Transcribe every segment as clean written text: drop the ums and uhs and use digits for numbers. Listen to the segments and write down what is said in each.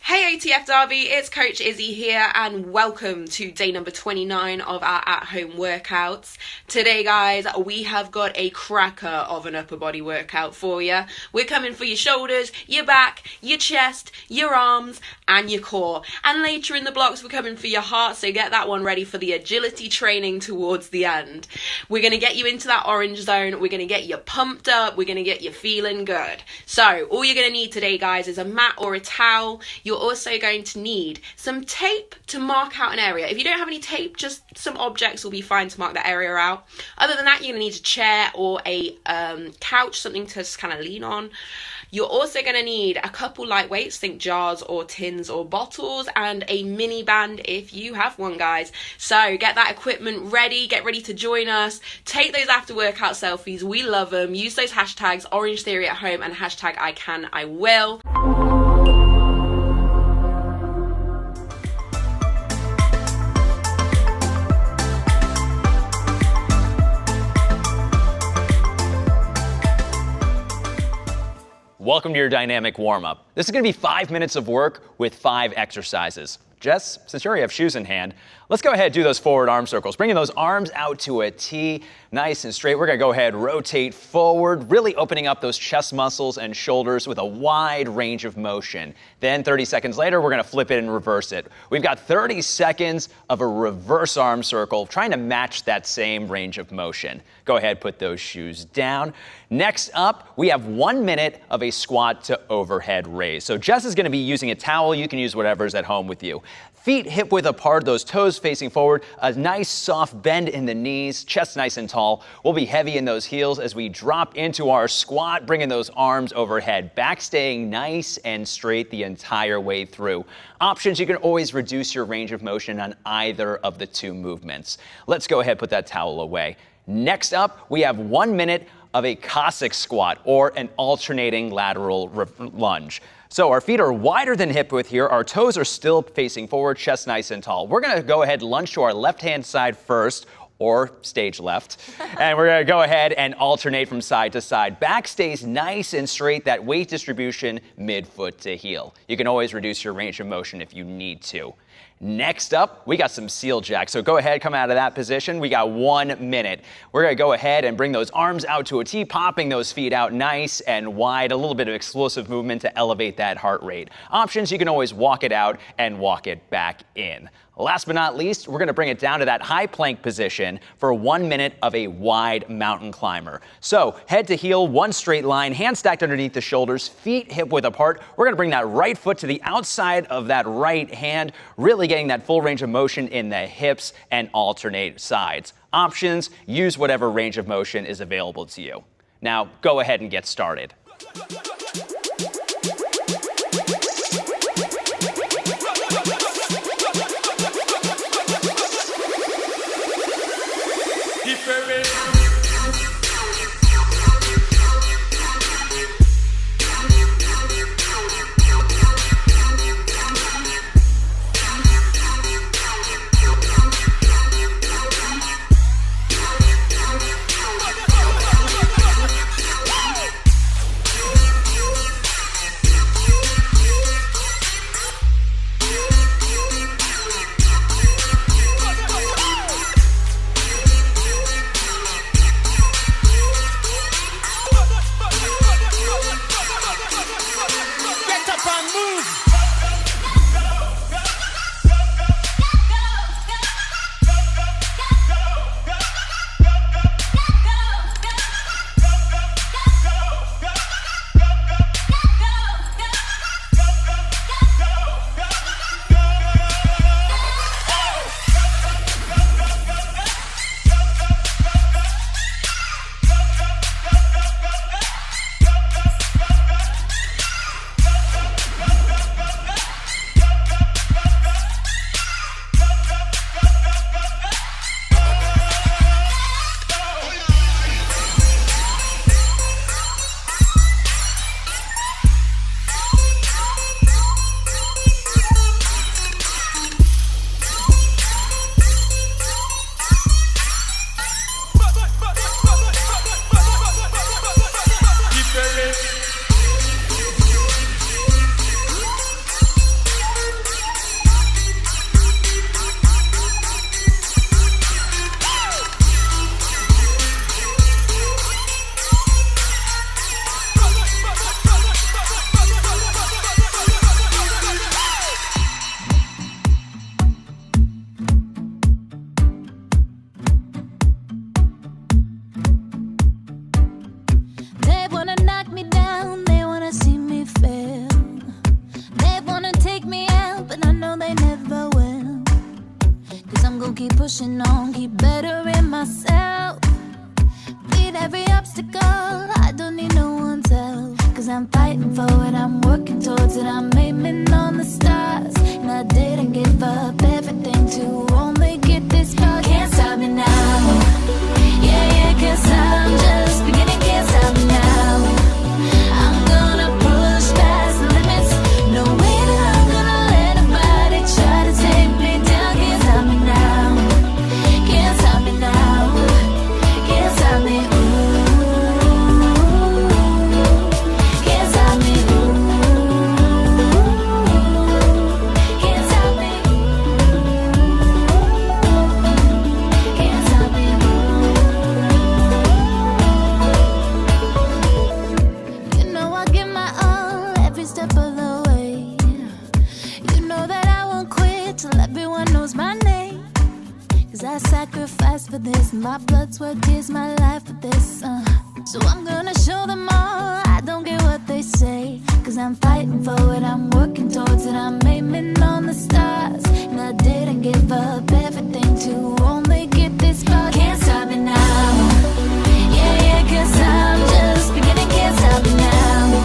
Hey OTF Derby, it's Coach Izzy here and welcome to day number 29 of our at-home workouts. Today guys, we have got a cracker of an upper body workout for you. We're coming for your shoulders, your back, your chest, your arms and your core. And later in the blocks we're coming for your heart, so get that one ready for the agility training towards the end. We're going to get you into that orange zone, we're going to get you pumped up, we're going to get you feeling good. So all you're going to need today guys is a mat or a towel. You're also going to need some tape to mark out an area. If you don't have any tape, just some objects will be fine to mark that area out. Other than that, you're going to need a chair or a couch, something to just kind of lean on. You're also going to need a couple light weights, think jars or tins or bottles, and a mini band if you have one, guys. So get that equipment ready, get ready to join us. Take those after workout selfies, we love them. Use those hashtags Orangetheory at home and hashtag I can, I will. Welcome to your dynamic warm-up. This is going to be 5 minutes of work with 5 exercises. Jess, since you already have shoes in hand, let's go ahead and do those forward arm circles. Bringing those arms out to a T, nice and straight. We're going to go ahead, rotate forward, really opening up those chest muscles and shoulders with a wide range of motion. Then 30 seconds later, we're going to flip it and reverse it. We've got 30 seconds of a reverse arm circle, trying to match that same range of motion. Go ahead, put those shoes down. Next up, we have 1 minute of a squat to overhead raise. So Jess is going to be using a towel. You can use whatever's at home with you. Feet hip width apart, those toes facing forward, a nice soft bend in the knees, chest nice and tall. We'll be heavy in those heels as we drop into our squat, bringing those arms overhead, back staying nice and straight the entire way through. Options, you can always reduce your range of motion on either of the two movements. Let's go ahead and put that towel away. Next up, we have 1 minute of a Cossack squat or an alternating lateral lunge. So our feet are wider than hip width here. Our toes are still facing forward, chest nice and tall. We're going to go ahead and lunge to our left-hand side first, or stage left. And we're going to go ahead and alternate from side to side. Back stays nice and straight, that weight distribution mid-foot to heel. You can always reduce your range of motion if you need to. Next up, we got some seal jacks. So go ahead, come out of that position. We got 1 minute. We're going to go ahead and bring those arms out to a T, popping those feet out nice and wide. A little bit of explosive movement to elevate that heart rate. Options, you can always walk it out and walk it back in. Last but not least, we're going to bring it down to that high plank position for 1 minute of a wide mountain climber. So head to heel, one straight line, hands stacked underneath the shoulders, feet hip width apart. We're going to bring that right foot to the outside of that right hand, really getting that full range of motion in the hips and alternate sides. Options, use whatever range of motion is available to you. Now, go ahead and get started. I'm fighting for it, I'm working towards it, I'm aiming on the stars. And I didn't give up everything to only get this far. Can't stop me now. Yeah, yeah, 'cause I'm just beginning. Can't stop me now. I'm gonna push past the limits. No way that I'm gonna let nobody try to take me down. Can't stop me now. Can't stop me now. Can't stop me. Can't stop me. Can't stop me. Can't stop me. You know I give my all every step of the way. You know that I won't quit till everyone knows my name. 'Cause I sacrificed for this, my blood, sweat, tears, my life for this. So I'm gonna show them all I don't care what they say. 'Cause I'm fighting for it, I'm working towards it, I'm aiming on the stars. And I didn't give up everything to only get this far. Can't stop me now. Yeah, yeah, 'cause I'm just beginning. Can't stop me now.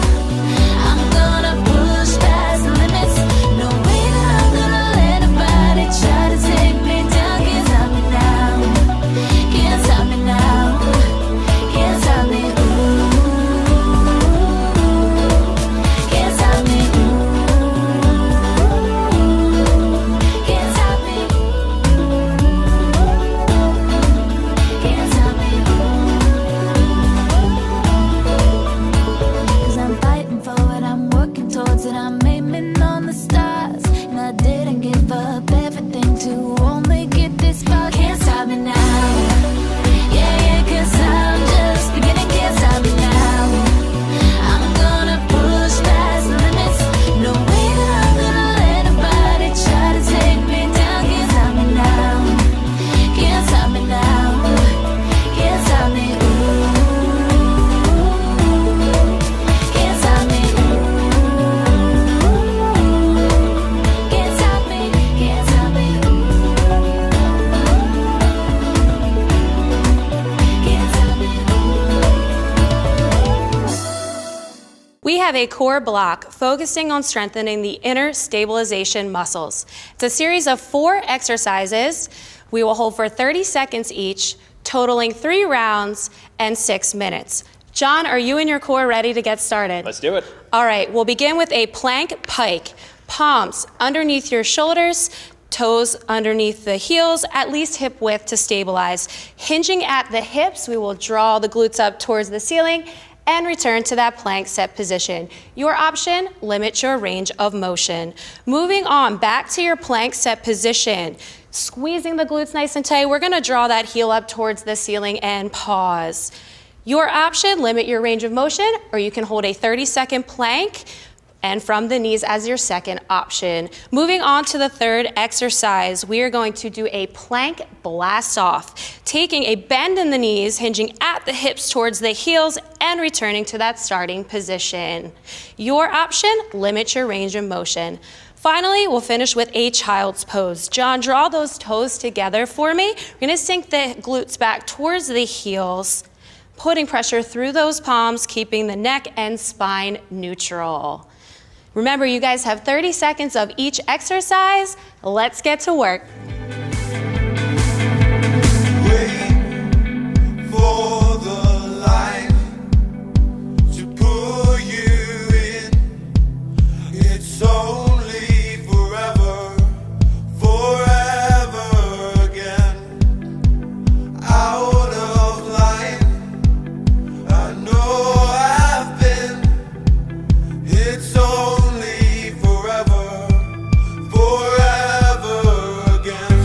I'm gonna push past the limits. No way that I'm gonna let nobody try to take me down. Can't stop me now. Can't stop me now. Can't stop me. Can't stop me. Can't stop me. Can't stop me. 'Cause I'm fighting for it, I'm working towards it, I'm aiming on the stars. And I didn't give up everything to only get this far. Can't stop me now. Yeah, yeah, 'cause I'm just beginning. Can't stop me now. I'm gonna push past the limits. No way that I'm gonna let nobody try to take me down. Can't stop me now. Can't stop me now. Can't stop me. Can't stop me. Can't stop me. Can't stop me. Can't stop me. We have a core block focusing on strengthening the inner stabilization muscles. It's a series of 4 exercises. We will hold for 30 seconds each, totaling 3 rounds and 6 minutes. John, are you and your core ready to get started? Let's do it. All right, we'll begin with a plank pike. Palms underneath your shoulders, toes underneath the heels, at least hip width to stabilize. Hinging at the hips, we will draw the glutes up towards the ceiling and return to that plank set position. Your option, limit your range of motion. Moving on, back to your plank set position. Squeezing the glutes nice and tight, we're gonna draw that heel up towards the ceiling and pause. Your option, limit your range of motion, or you can hold a 30-second plank and from the knees as your second option. Moving on to the third exercise, we are going to do a plank blast off, taking a bend in the knees, hinging at the hips towards the heels, and returning to that starting position. Your option, limit your range of motion. Finally, we'll finish with a child's pose. John, draw those toes together for me. We're gonna sink the glutes back towards the heels, putting pressure through those palms, keeping the neck and spine neutral. Remember, you guys have 30 seconds of each exercise. Let's get to work. It's only forever, forever again.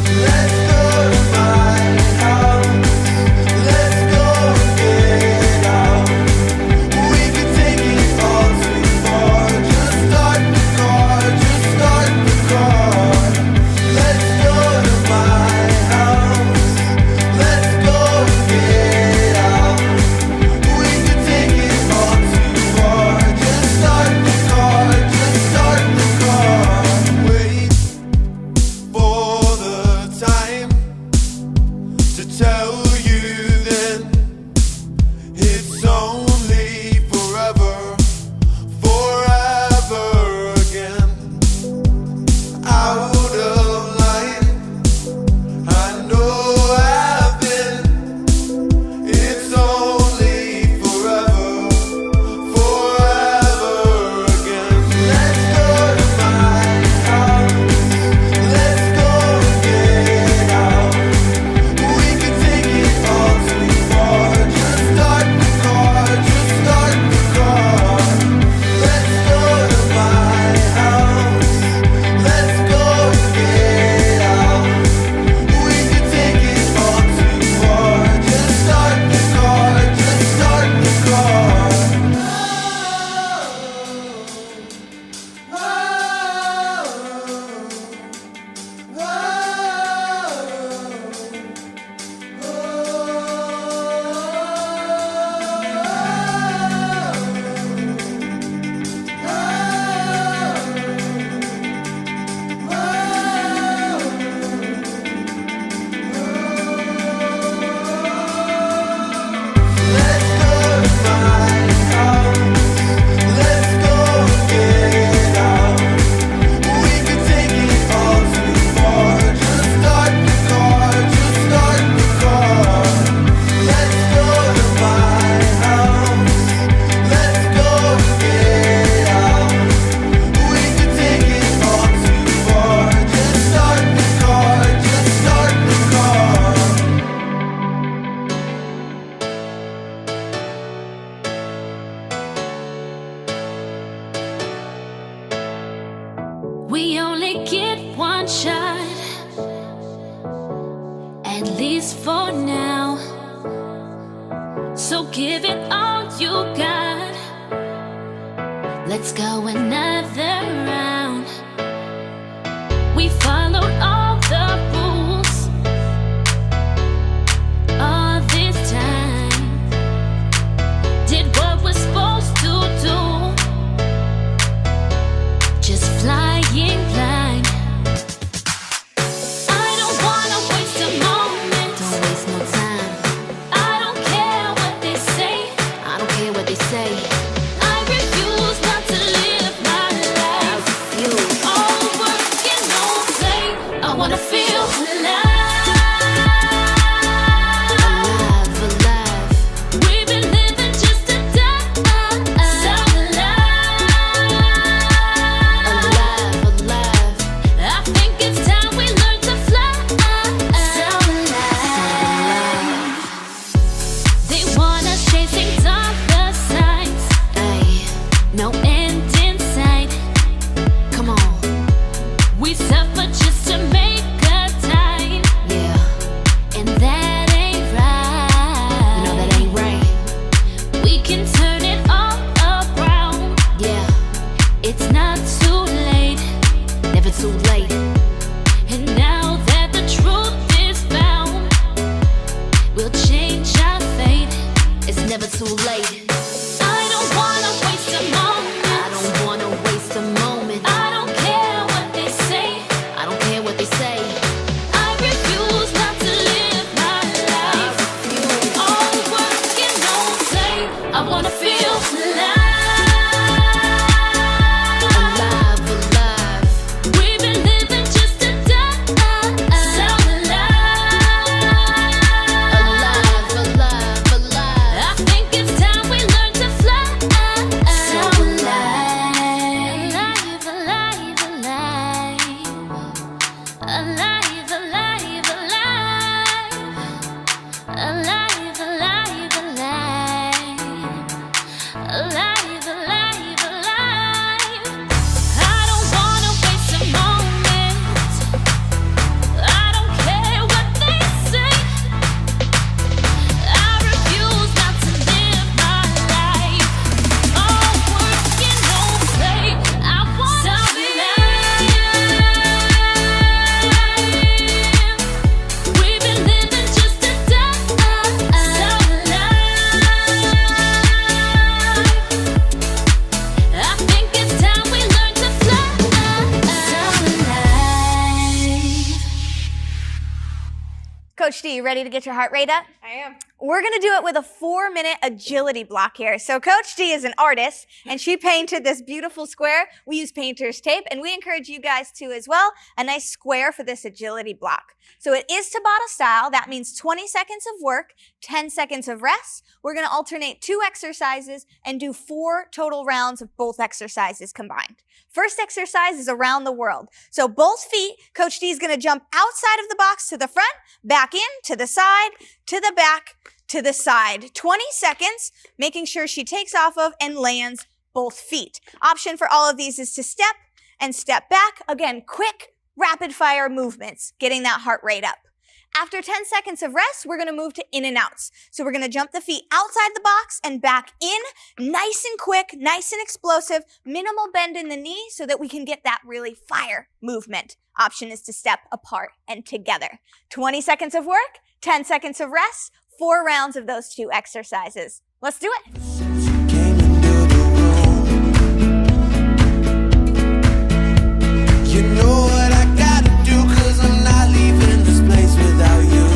only get one shot, at least for now. So give it all you got. Let's go another round. We followed all the rules all this time. Did what we're supposed to do. Just flying blind. I don't wanna waste a moment. Don't waste no time. I don't care what they say. I don't care what they say. I refuse not to live my life. All work and no play. I wanna feel alive. Alive, alive, We've been living just to die. So alive. alive, alive. I think it's time we learn to fly. So alive. They want us chasing dollar signs. Ay, No end in sight. come on, We suffer just to make a time. yeah. And that ain't You right. know that ain't right. We can turn it all around. Yeah, It's not too late. never too late. And now that the truth is found, we'll change our fate. It's never too late. I don't wanna waste a moment. I don't wanna waste a moment. I don't care what they say. I don't care what they say. I refuse not to live my life. All work and no play. I wanna feel alive. Alive, alive, We've been living just to die. So alive. alive, alive, alive. I think it's time we learn to fly. So alive. Alive, alive, alive. Alive, alive, alive. Alive, alive, alive. Alive, alive, alive. I don't wanna waste a moment. I don't care what they say. I refuse not to live my life. All work and no play. I wanna be alive. We've been living just to die. So alive. I think it's time we learn to fly. So alive. Coach D, you ready to get your heart rate up? I am. We're going to do it with a 4-minute agility block here. So Coach D is an artist, and she painted this beautiful square. We use painter's tape, and we encourage you guys to as well. A nice square for this agility block. So it is Tabata style. That means 20 seconds of work, 10 seconds of rest. We're going to alternate 2 exercises and do 4 total rounds of both exercises combined. First exercise is around the world. So both feet, Coach D is going to jump outside of the box to the front, back in, to the side, to the back, to the side. 20 seconds, making sure she takes off of and lands both feet. Option for all of these is to step and step back. Again, quick, rapid fire movements, getting that heart rate up. After 10 seconds of rest, we're going to move to in and outs. So we're going to jump the feet outside the box and back in, nice and quick, nice and explosive, minimal bend in the knee so that we can get that really fire movement. Option is to step apart and together. 20 seconds of work, 10 seconds of rest, 4 rounds of those 2 exercises. Let's do it. Came into the room. You know what I gotta do, 'cause I'm not leaving this place without you.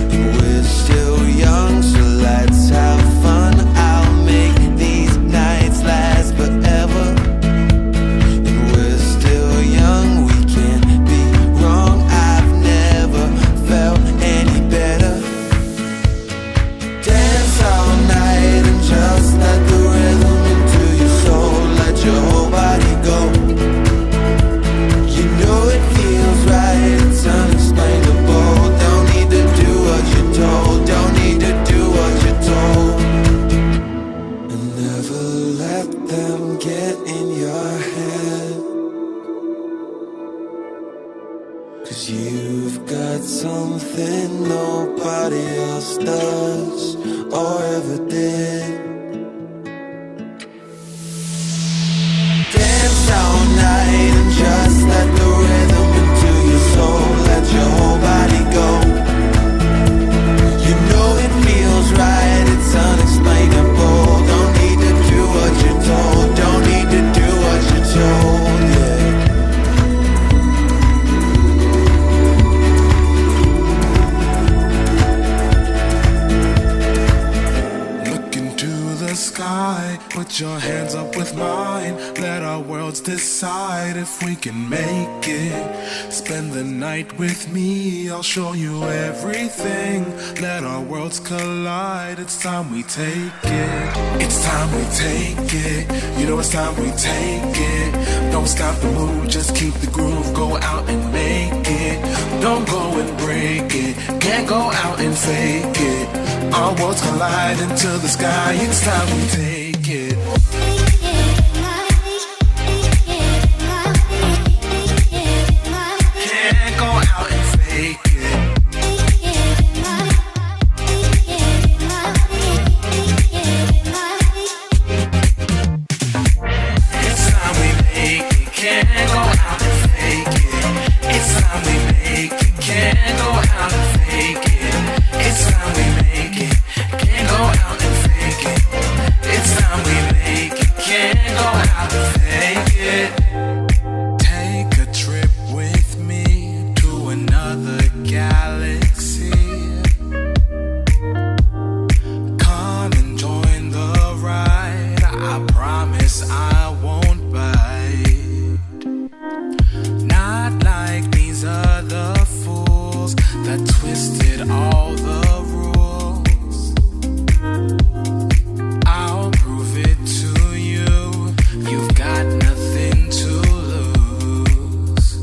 And we're still young, so let's have fun. I'll make these nights last forever. And we're still young, we can't be wrong. I've never felt any better. something nobody else does or ever did. Dance all night and just let the rhythm into your soul. Let your whole body go. You know it feels right, it's unexplainable. Don't need to do what you're told. Don't need to do what you're told, yeah. Sky, put your hands up with mine. Let our worlds decide if we can make it. Spend the night with me, I'll show you everything. Let our worlds collide, it's time we take it. It's time we take it. You know it's time we take it. Don't stop the move, just keep the groove. Go out and make it. Don't go and break it. Can't go out and fake it. Our worlds collide into the sky. It's time we take it. Can't go out and fake it. It's time we make it. Can't go out and fake it. It's time we make it. Can't go out and fake it. It's time we make it. Can't go out and fake it. It's time we make it. Can't go out and fake it. Take a trip with me to another galaxy. Come and join the ride. I promise I won't bite. Not like these other fools that twisted all the rules. I'll prove it to you. You've got nothing to lose.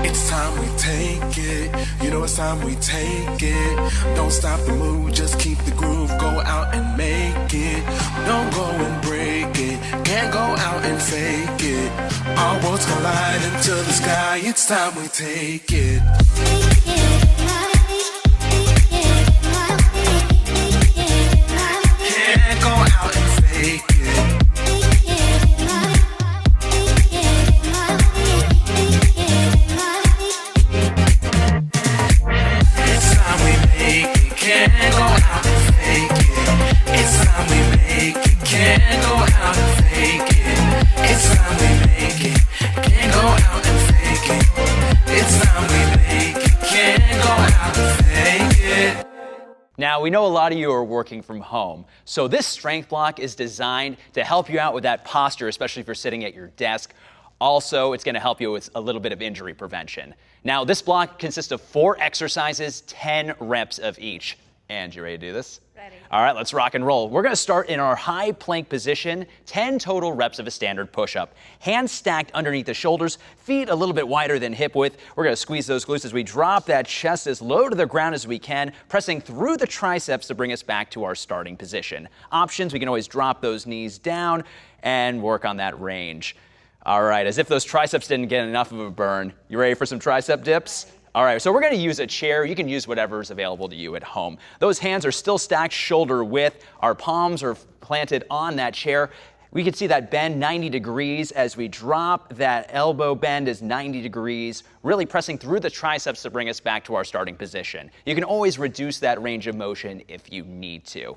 It's time we take it. You know it's time we take it. Don't stop the move, just keep the groove. Go out and make it. Don't go and break it. Can't go out and fake it. Our worlds collide into the sky. It's time we take it. Can't go out and fake it. It's time we make it. Can't go out and fake it. It's time we make it. Can't go out and fake it. It's time we make it. Can't go out and fake it. It's time we make it. Can't go out and fake it. Now, we know a lot of you are working from home, so this strength block is designed to help you out with that posture, especially if you're sitting at your desk. Also, it's going to help you with a little bit of injury prevention. Now, this block consists of 4 exercises, 10 reps of each. And you ready to do this? Ready. All right, let's rock and roll. We're going to start in our high plank position, 10 total reps of a standard push-up. Hands stacked underneath the shoulders, feet a little bit wider than hip width. We're going to squeeze those glutes as we drop that chest as low to the ground as we can, pressing through the triceps to bring us back to our starting position. Options, we can always drop those knees down and work on that range. All right, as if those triceps didn't get enough of a burn, you ready for some tricep dips? All right, so we're going to use a chair. You can use whatever is available to you at home. Those hands are still stacked shoulder width. Our palms are planted on that chair. We can see that bend 90 degrees as we drop. That elbow bend is 90 degrees, really pressing through the triceps to bring us back to our starting position. You can always reduce that range of motion if you need to.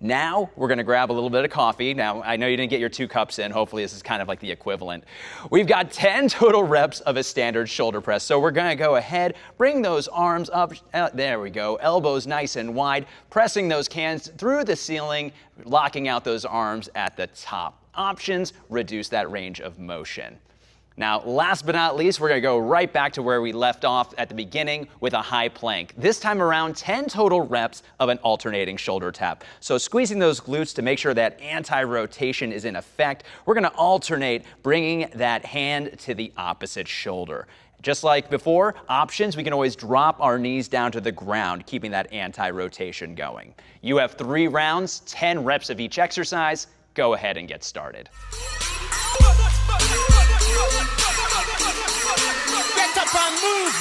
Now, we're going to grab a little bit of coffee. Now, I know you didn't get your 2 cups in. Hopefully, this is kind of like the equivalent. We've got 10 total reps of a standard shoulder press. So we're going to go ahead, bring those arms up. There we go. Elbows nice and wide, pressing those hands through the ceiling, locking out those arms at the top. Options, reduce that range of motion. Now, last but not least, we're going to go right back to where we left off at the beginning with a high plank. This time around, 10 total reps of an alternating shoulder tap. So squeezing those glutes to make sure that anti-rotation is in effect. We're going to alternate, bringing that hand to the opposite shoulder. Just like before, options, we can always drop our knees down to the ground, keeping that anti-rotation going. You have 3 rounds, 10 reps of each exercise. Go ahead and get started. Get up and move.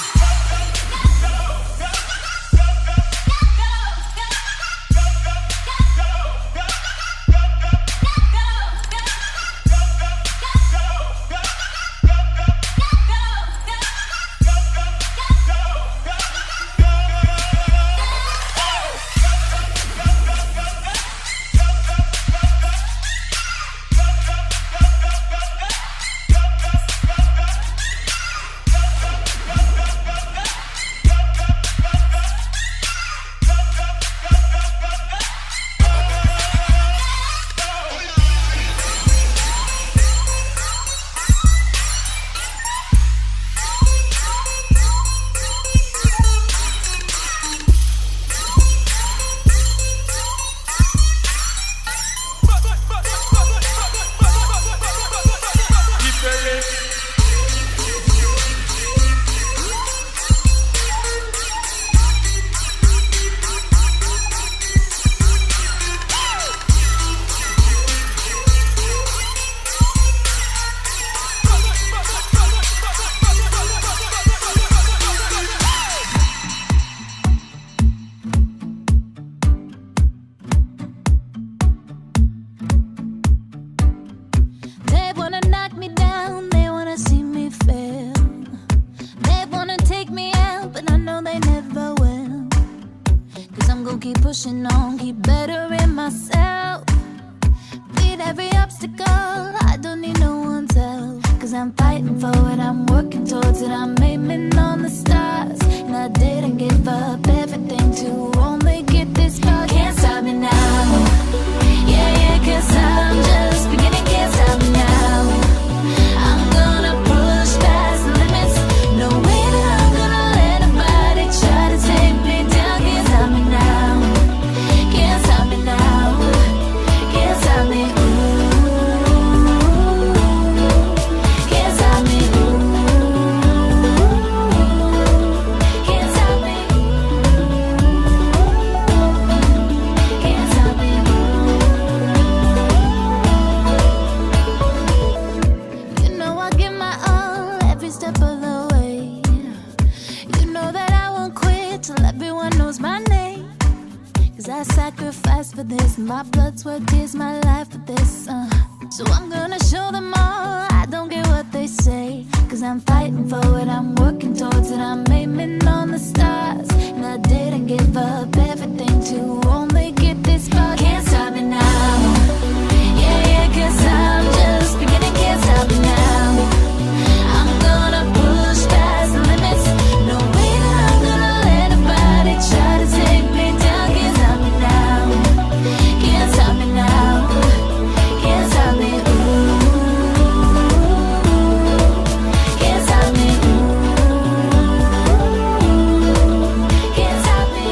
pushing on, keep bettering myself. Beat every obstacle, I don't need no one's help. Cause I'm fighting for it, I'm working towards it, I'm aiming on the stars. And I didn't give up everything to only get this far. Can't stop me now. Yeah, yeah, cause I'm just beginning, can't stop me now. I'm gonna push past the limits. No way that I'm gonna let nobody try to take me down. Can't stop me now. Can't stop me now. Can't stop me. Can't stop me. Can't stop me. Can't stop me. You know I give my all every step of the way. You know that I won't quit till everyone knows my name. Cause I sacrificed for this, my blood, sweat, tears, my life for this. So I'm gonna show them all, I don't care what they say. Cause I'm fighting for it, I'm working towards it, I'm aiming on the stars. And I didn't give up everything to only get this far. Can't stop me now. Yeah, yeah, cause I'm just beginning, can't stop me now. I'm gonna push past the limits. No way that I'm gonna let nobody try to take me down. Can't stop me now. Can't stop me now. Can't stop me. Can't stop me. Can't stop me.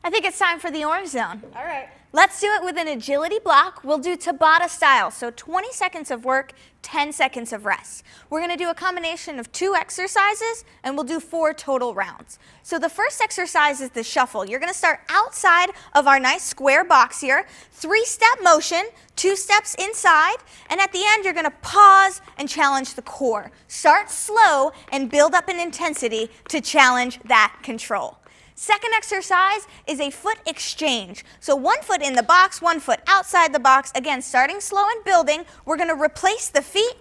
I think it's time for the orange zone. All right. Let's do it with an agility block. We'll do Tabata style, so 20 seconds of work, 10 seconds of rest. We're going to do a combination of 2 exercises, and we'll do 4 total rounds. So the first exercise is the shuffle. You're going to start outside of our nice square box here, 3-step motion, 2 steps inside, and at the end you're going to pause and challenge the core. Start slow and build up in intensity to challenge that control. Second exercise is a foot exchange. So 1 foot in the box, 1 foot outside the box. Again, starting slow and building. We're going to replace the feet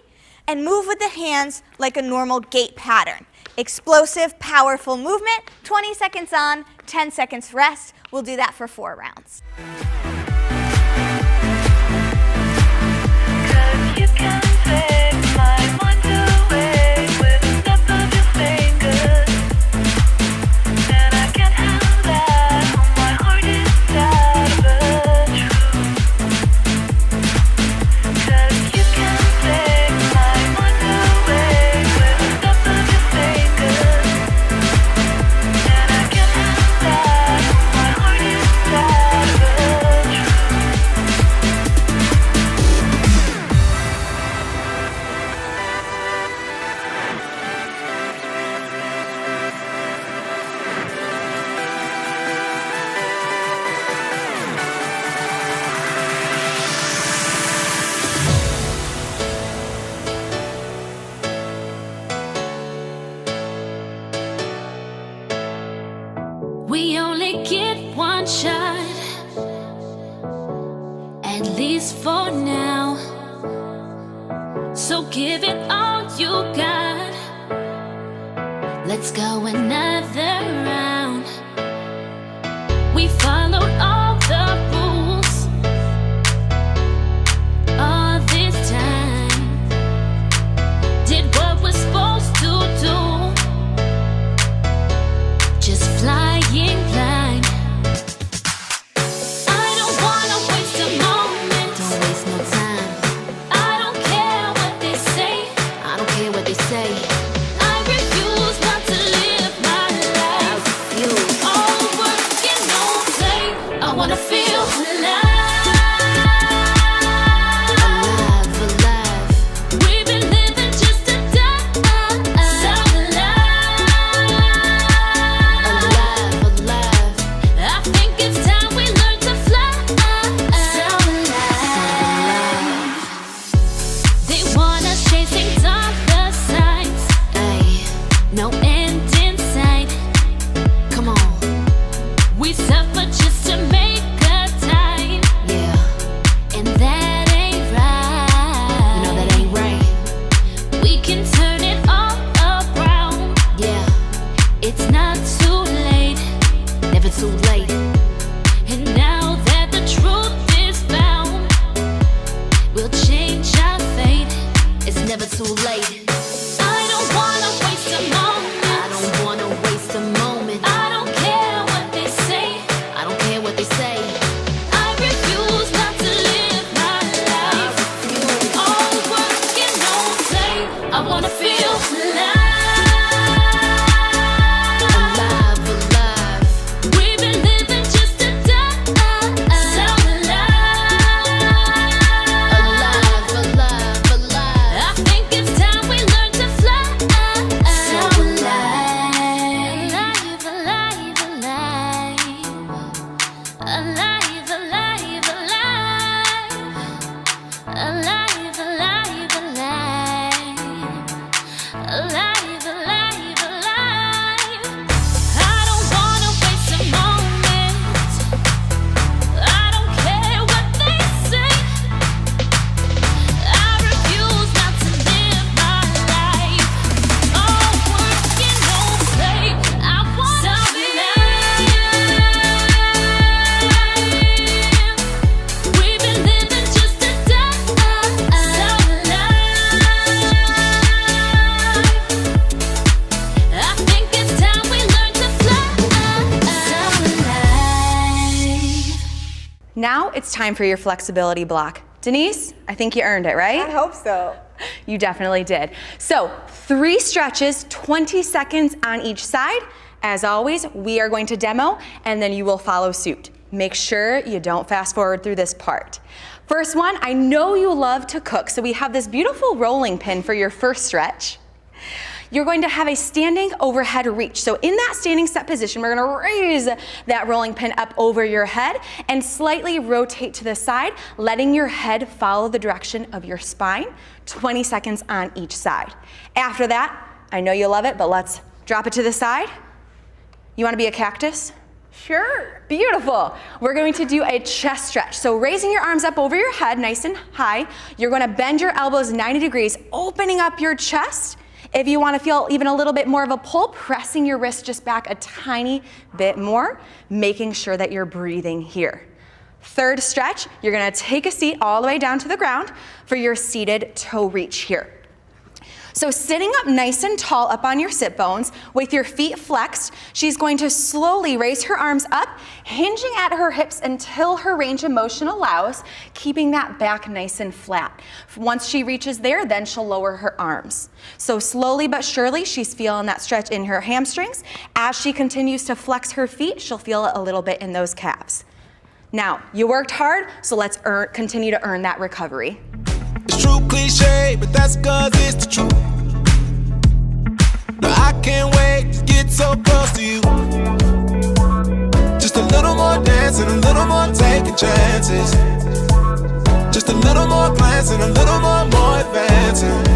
and move with the hands like a normal gait pattern. Explosive, powerful movement. 20 seconds on, 10 seconds rest. We'll do that for 4 rounds. You can take my mind away with a snap of your fingers. And I can't have that on my heart inside of a truth. 'Cause you can take my mind away with a snap of your fingers. And I can't have that on my heart inside of a truth. We only get one shot, at least for now. So give it all you got. Let's go another round. We followed all the rules all this time. Did what we're supposed to do. Just flying blind. I don't wanna waste a moment. Don't waste no time. I don't care what they say. I don't care what they say. I refuse not to live my life. All work and no play. I wanna feel alive. Alive, alive. We've been living just to die. So alive. Alive, alive. I think it's time we learn to fly. So Alive. they want us chasing dollar signs. Ay, No end in sight. come on. We suffer just to make a time. Yeah. And that ain't right. You know that ain't right. We can turn it all around. Yeah. It's not too late. Never too late. And now that the truth is found, we'll change our fate. It's never too late. I don't wanna waste a moment. I don't wanna waste a moment. I don't care what they say. I don't care what they say. I refuse not to live my life. All work and no play. I wanna feel alive. Alive, alive. We've been living just to die. So alive. Alive, alive, alive. I think it's time we learn to fly. So alive. Alive, alive, alive. Alive, alive, alive. Alive, alive, alive. Alive, alive, alive. I don't wanna waste a moment. I don't care what they say. I refuse not to live my life. All work and no play. I wanna live. We've been living just to die. So alive. I think it's time we learn to fly. So alive. Now it's time for your flexibility block. Denise, I think you earned it, I right? hope so. You definitely did. So 3 stretches, 20 seconds on each side. As always, we are going to demo and then you will follow suit. Make sure you don't fast forward through this part. First one, I know you love to cook, so we have this beautiful rolling pin for your first stretch. You're going to have a standing overhead reach. So in that standing set position, we're gonna raise that rolling pin up over your head and slightly rotate to the side, letting your head follow the direction of your spine, 20 seconds on each side. After that, I know you love it, but let's drop it to the side. You wanna be a cactus? Sure. Beautiful. We're going to do a chest stretch. So raising your arms up over your head, nice and high. You're gonna bend your elbows 90 degrees, opening up your chest. If you want to feel even a little bit more of a pull, pressing your wrist just back a tiny bit more, making sure that you're breathing here. Third stretch, you're going to take a seat all the way down to the ground for your seated toe reach here. So sitting up nice and tall up on your sit bones with your feet flexed, she's going to slowly raise her arms up, hinging at her hips until her range of motion allows, keeping that back nice and flat. Once she reaches there, then she'll lower her arms. So slowly but surely, she's feeling that stretch in her hamstrings. As she continues to flex her feet, she'll feel it a little bit in those calves. Now, you worked hard, so let's continue to earn that recovery. It's true cliche, but that's cause it's the truth. Now I can't wait to get so close to you. Just a little more dancing, a little more taking chances. Just a little more glancing, a little more advancing.